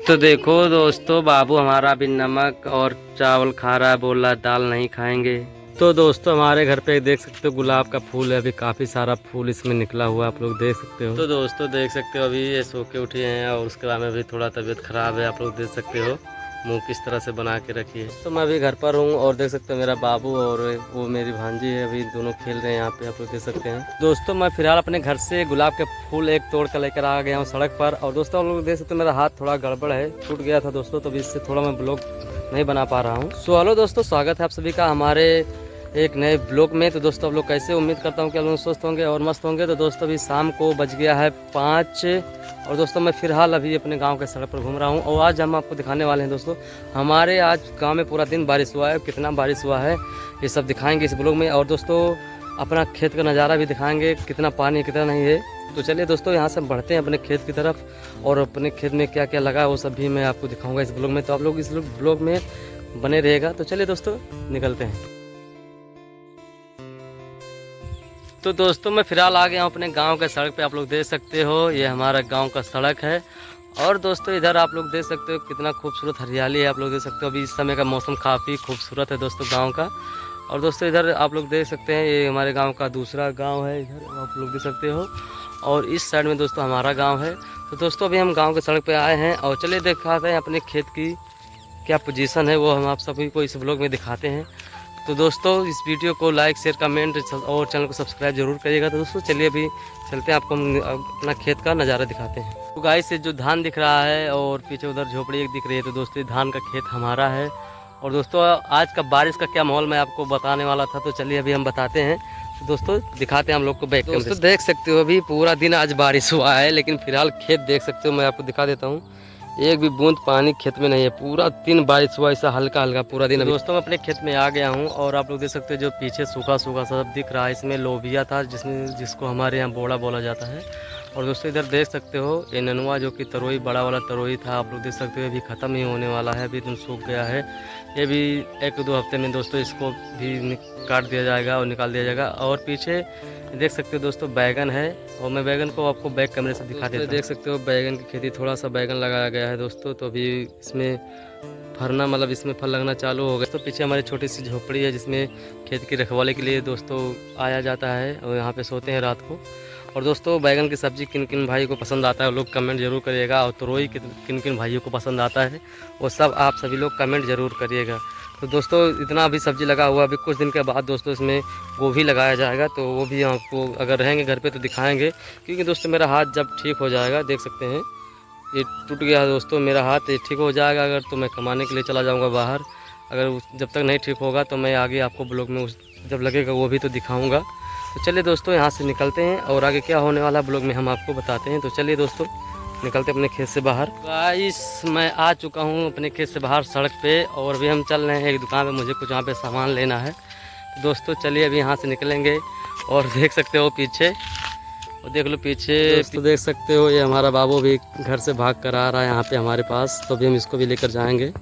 तो देखो दोस्तों, बाबू हमारा भी नमक और चावल खा रहा है, बोल रहा है दाल नहीं खाएंगे। तो दोस्तों हमारे घर पे देख सकते हो गुलाब का फूल है, अभी काफ़ी सारा फूल इसमें निकला हुआ है, आप लोग देख सकते हो। तो दोस्तों देख सकते हो अभी ये सो के उठे हैं और उसके बाद में भी थोड़ा तबीयत खराब है, आप लोग देख सकते हो मुंह किस तरह से बना के रखी है। तो मैं अभी घर पर हूँ और देख सकते हो मेरा बाबू और वो मेरी भांजी है, अभी दोनों खेल रहे हैं यहाँ पे, आप लोग देख सकते हैं। दोस्तों मैं फिलहाल अपने घर से गुलाब के फूल एक तोड़ कर लेकर आ गया हूँ सड़क पर। और दोस्तों आप लोग देख सकते हो मेरा हाथ थोड़ा गड़बड़ है, टूट गया था दोस्तों, तो अभी इससे थोड़ा मैं ब्लॉग नहीं बना पा रहा हूँ। सो हेलो दोस्तों, स्वागत है आप सभी का हमारे एक नए ब्लॉग में। तो दोस्तों आप लोग कैसे, उम्मीद करता हूँ कि आप लोग स्वस्थ होंगे और मस्त होंगे। तो दोस्तों अभी शाम को बज गया है 5 और दोस्तों मैं फिलहाल अभी अपने गांव के सड़क पर घूम रहा हूं और आज हम आपको दिखाने वाले हैं दोस्तों, हमारे आज गांव में पूरा दिन बारिश हुआ है। कितना बारिश हुआ है ये सब दिखाएंगे इस ब्लॉग में। और दोस्तों अपना खेत का नज़ारा भी दिखाएंगे, कितना पानी कितना नहीं है। तो चलिए दोस्तों यहाँ से बढ़ते हैं अपने खेत की तरफ और अपने खेत में क्या क्या लगा है वो सब भी मैं आपको दिखाऊँगा इस ब्लॉग में। तो आप लोग इस ब्लॉग में बने रहेगा। तो चलिए दोस्तों निकलते हैं। तो दोस्तों मैं फिलहाल आ गया हूँ अपने गांव के सड़क पे, आप लोग देख सकते हो ये हमारा गांव का सड़क है। और दोस्तों इधर आप लोग देख सकते हो कितना खूबसूरत हरियाली है, आप लोग देख सकते हो। अभी इस समय का मौसम काफ़ी खूबसूरत है दोस्तों गांव का। और दोस्तों इधर आप लोग देख सकते हैं ये हमारे गांव का दूसरा गांव है, इधर आप लोग देख सकते हो। और इस साइड में दोस्तों हमारा गाँव है। तो दोस्तों अभी हम गाँव के सड़क पर आए हैं और चलिए दिखाते हैं अपने खेत की क्या पोजीशन है, वो हम आप सभी को इस ब्लॉग में दिखाते हैं। तो दोस्तों इस वीडियो को लाइक शेयर कमेंट और चैनल को सब्सक्राइब जरूर करिएगा। तो दोस्तों चलिए अभी चलते हैं, आपको हम अपना खेत का नज़ारा दिखाते हैं। तो गाइस से जो धान दिख रहा है और पीछे उधर झोपड़ी एक दिख रही है, तो दोस्तों धान का खेत हमारा है। और दोस्तों आज का बारिश का क्या माहौल मैं आपको बताने वाला था, तो चलिए अभी हम बताते हैं। तो दोस्तों दिखाते हैं हम लोग को बैक। दोस्तों देख सकते हो अभी पूरा दिन आज बारिश हुआ है, लेकिन फिलहाल खेत देख सकते हो, मैं आपको दिखा देता हूँ। एक भी बूंद पानी खेत में नहीं है, पूरा दिन बारिश हुआ ऐसा हल्का हल्का पूरा दिन। दोस्तों मैं अपने खेत में आ गया हूँ और आप लोग देख सकते हो जो पीछे सूखा सूखा सब दिख रहा है, इसमें लोबिया था जिसको हमारे यहाँ बोड़ा बोला जाता है। और दोस्तों इधर देख सकते हो ये ननुआ जो कि तरोई बड़ा वाला तरोई था, आप लोग देख सकते हो अभी ख़त्म ही होने वाला है, अभी एकदम सूख गया है। ये भी 1-2 हफ्ते में दोस्तों इसको भी काट दिया जाएगा और निकाल दिया जाएगा। और पीछे देख सकते हो दोस्तों बैगन है और मैं बैगन को आपको बैक कैमरे से दिखा देता हूं। देख सकते हो बैगन की खेती, थोड़ा सा बैगन लगाया गया है दोस्तों। तो अभी इसमें फरना मतलब इसमें फल लगना चालू हो गया। तो पीछे हमारी छोटी सी झोपड़ी है जिसमें खेत की रखवाली के लिए दोस्तों आया जाता है और यहाँ पे सोते हैं रात को। और दोस्तों बैगन की सब्ज़ी किन किन भाई को पसंद आता है वो लोग कमेंट जरूर करिएगा, और तरोई किन किन भाइयों को पसंद आता है वो सब आप सभी लोग कमेंट जरूर करिएगा। तो दोस्तों इतना अभी सब्ज़ी लगा हुआ, अभी कुछ दिन के बाद दोस्तों इसमें गोभी लगाया जाएगा, तो वो भी आपको अगर रहेंगे घर पे तो दिखाएंगे। क्योंकि दोस्तों मेरा हाथ जब ठीक हो जाएगा, देख सकते हैं ये टूट गया है दोस्तों मेरा हाथ, ये ठीक हो जाएगा अगर तो मैं कमाने के लिए चला जाऊँगा बाहर। अगर जब तक नहीं ठीक होगा तो मैं आगे आपको ब्लॉग में जब लगेगा वो भी तो दिखाऊँगा। तो चलिए दोस्तों यहाँ से निकलते हैं और आगे क्या होने वाला ब्लॉग में हम आपको बताते हैं। तो चलिए दोस्तों निकलते अपने खेत से बाहर। गाइस मैं आ चुका हूँ अपने खेत से बाहर सड़क पे और अभी हम चल रहे हैं एक दुकान पे, मुझे कुछ यहाँ पे सामान लेना है। तो दोस्तों चलिए अभी यहाँ से निकलेंगे। और देख सकते हो पीछे, और देख लो पीछे दोस्तों देख सकते हो ये हमारा बाबू भी घर से भाग कर आ रहा है यहाँ पे हमारे पास, तो अभी हम इसको भी लेकर जाएंगे।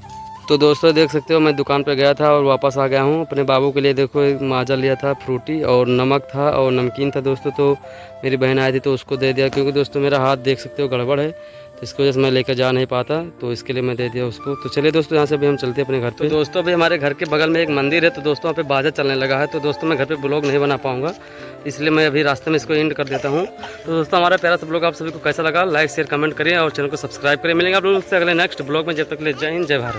तो दोस्तों देख सकते हो मैं दुकान पर गया था और वापस आ गया हूँ अपने बाबू के लिए। देखो एक माजा लिया था, फ्रूटी और नमक था और नमकीन था दोस्तों। तो मेरी बहन आई थी तो उसको दे दिया, क्योंकि दोस्तों मेरा हाथ देख सकते हो गड़बड़ है, तो इसकी वजह से मैं लेकर जा नहीं पाता, तो इसके लिए मैं दे दिया उसको। तो चलिए दोस्तों यहाँ से अभी हम चलते हैं अपने घर पे। तो दोस्तों अभी हमारे घर के बगल में एक मंदिर है, तो दोस्तों वहाँ पे बाजा चलने लगा है। तो दोस्तों मैं घर पे ब्लॉग नहीं बना पाऊँगा, इसलिए मैं अभी रास्ते में इसको एंड कर देता हूँ। तो दोस्तों हमारा प्यारा सा ब्लॉग आप सभी को कैसा लगा, लाइक शेयर कमेंट करिए और चैनल को सब्सक्राइब करें। मिलेंगे आप लोगों से अगले नेक्स्ट ब्लॉग में, जब तक के लिए जय हिंद जय भारत।